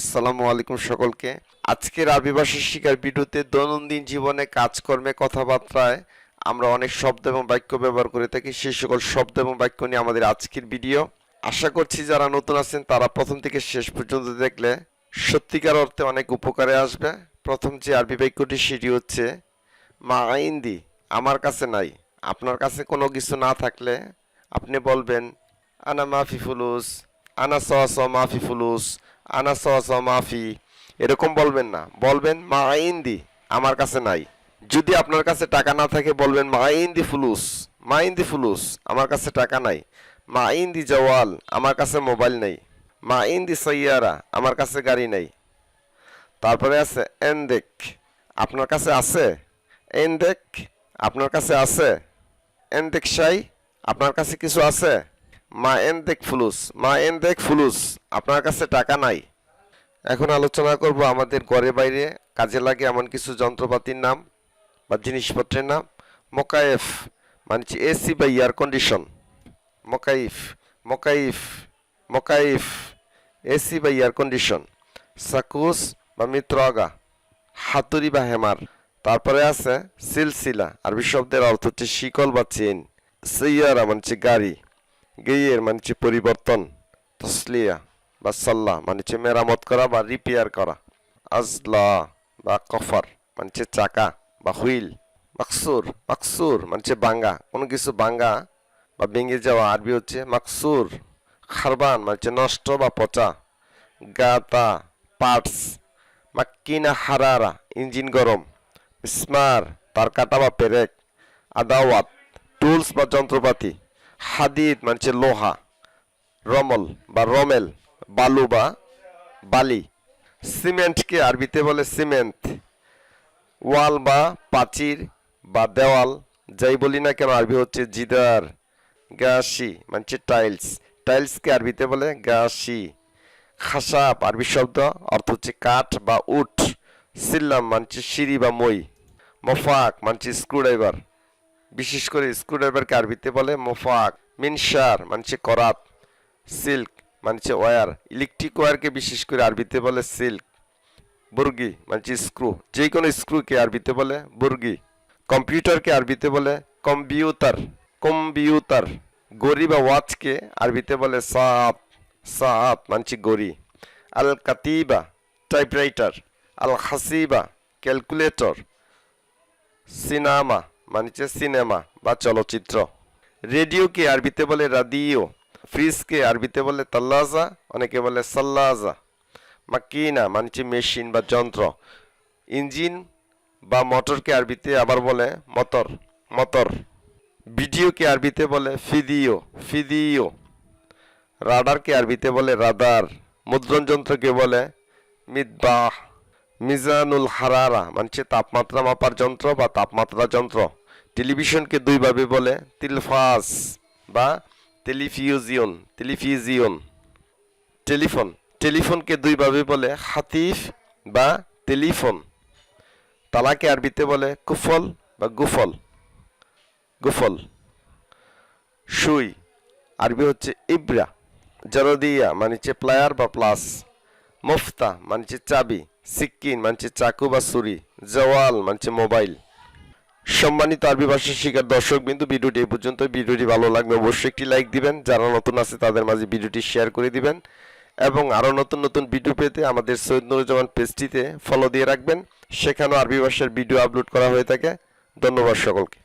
আসসালামু আলাইকুম সকলকে। আজকের আরবি ভাষা শিখার ভিডিওতে দৈনন্দিন জীবনে কাজকর্মে কথাবার্তায় আমরা অনেক শব্দ এবং বাক্য ব্যবহার করে থাকি। সেই সকল শব্দ এবং বাক্য নিয়ে আমাদের আজকের ভিডিও। আশা করছি যারা নতুন আছেন তারা প্রথম থেকে শেষ পর্যন্ত দেখলে সত্যিকার অর্থে অনেক উপকারে আসবে। প্রথম যে আরবি বাক্যটি সেটি হচ্ছে মা আইন্দি, আমার কাছে নাই। আপনার কাছে কোনো কিছু না থাকলে আপনি বলবেন আনা মাফি ফুলুস, আনা স মাফি ফুলুস, আনা স মাফি, এরকম বলবেন না, বলবেন মা আইন্দি, আমার কাছে নাই। যদি আপনার কাছে টাকা না থাকে বলবেন মা আইন্দি ফুলুস, মা আইন্দি ফুলুস, আমার কাছে টাকা নাই। মা আইন্দি জওয়াল, আমার কাছে মোবাইল নেই। মা আইন্দি সাইয়ারা, আমার কাছে গাড়ি নেই। তারপরে আছে এনদেক, আপনার কাছে আছে। এনদেক, আপনার কাছে আছে। এনদেক শাই, আপনার কাছে কিছু আছে। মা এনদেক ফুলুস, মা এনদেক ফুলুস, আপনার কাছে টাকা নাই। এখন আলোচনা করব আমাদের ঘরে বাইরে কাজে লাগে এমন কিছু যন্ত্রপাতির নাম বা জিনিসপত্রের নাম। মোকাইফ মানে এসি বা এয়ার কন্ডিশন। মোকাইফ, মোকাইফ, মোকাইফ, এসি বা এয়ার কন্ডিশন। সাকুস বা মিত্রগা, হাতুড়ি বা হেমার। তারপরে আছে সিলসিলা, আরবি শব্দের অর্থ হচ্ছে শিকল বা চেন। সৈয়ারা মানে গাড়ি। গেইয়ের মানে পরিবর্তন। তসলিয়া বা সাল্লাহ মানে মেরামত করা বা রিপেয়ার করা। আজলা বা কফার মানে চাকা বা হুইল। মাকসুর, মাকসুর মানে বাঙ্গা, কোনো কিছু বাঙ্গা বা ভেঙে যাওয়া, আরবি হচ্ছে মাকসুর। খারবান মানে নষ্ট বা পচা। গাতা পার্টস। মাক্কিনা হারারা ইঞ্জিন গরম। স্মার তার কাটা বা পেরেক। আদাওয়াত টুলস বা যন্ত্রপাতি। হাদিদ মানে লোহা। রমল বা রমেল বালু বা বালি। সিমেন্টকে আরবিতে বলে সিমেন্ট। ওয়াল বা প্রাচীর বা দেওয়াল, যাই বলি না কেন আরবি হচ্ছে জিদার। গাশি মানে টাইলস, টাইলসকে আরবিতে বলে গাশি। খাসাব আরবি শব্দ অর্থ হচ্ছে কাঠ বা উট। সিল্লাম মানে সিঁড়ি বা মই। মফাক মানে স্ক্রুড্রাইভার, বিশেষ করে স্ক্রুড্রাইভারকে আরবিতে বলে মোফাক। মিনসার মানে করাত। সিল্ক মানে ওয়্যার, ইলেকট্রিক ওয়্যারকে বিশেষ করে আরবিতে বলে সিল্ক। বুর্গি মানে স্ক্রু, যে কোনো স্ক্রুকে আরবিতে বলে বুর্গি। কম্পিউটারকে আরবিতে বলে কম্পিউটার, কম্পিউটার। গড়ি বা ওয়াচকে আরবিতে বলে সাত, সাত মানে গড়ি। আল কাতিবা টাইপরাইটার। আল হাসিবা ক্যালকুলেটর। সিনেমা মানে সিনেমা বা চলচ্চিত্র। রেডিওকে আরবিতে বলে রাদিও। ফ্রিজকে আরবিতে বলে তাল্লাজা, অনেকে বলে সাল্লাজা। মাকিনা মানে মেশিন বা যন্ত্র। ইঞ্জিন বা মোটরকে আরবিতে আবার বলে মটর, মটর। ভিডিওকে আরবিতে বলে ফিদিও, ফিদিও। রাডারকে আরবিতে বলে রাদার। মুদ্রণ যন্ত্রকে বলে মিদবাহ। মিজানুল হারারা মানে তাপমাত্রা মাপার যন্ত্র বা তাপমাত্রা যন্ত্র। টেলিভিশনকে দুইভাবে বলে তিলফাস বা টেলিফিউজিয়ন, টেলিফিউজিয়ন। টেলিফোন, টেলিফোনকে দুইভাবে বলে হাতিফ বা টেলিফোন। তালাকে আরবিতে বলে কুফল বা গুফল, গুফল। সুই আরবি হচ্ছে ইব্রা। জরদিয়া মানে প্লায়ার বা প্লাস। মুফতা মানে চাবি। সিক্কিন মানে চাকু বা ছুরি। জওয়াল মানে মোবাইল। সম্মানিত আরবি ভাষা শিখার দর্শক বিন্দু, ভিডিওটি এই পর্যন্ত। ভিডিওটি ভালো লাগলে অবশ্যই একটি লাইক দিবেন, যারা নতুন আছে তাদের মাঝে ভিডিওটি শেয়ার করে দিবেন এবং আরও নতুন নতুন ভিডিও পেতে আমাদের সৈয়দ নুরুজ্জামান পেজটিতে ফলো দিয়ে রাখবেন। সেখানেও আরবি ভাষার ভিডিও আপলোড করা হয়ে থাকে। ধন্যবাদ সকলকে।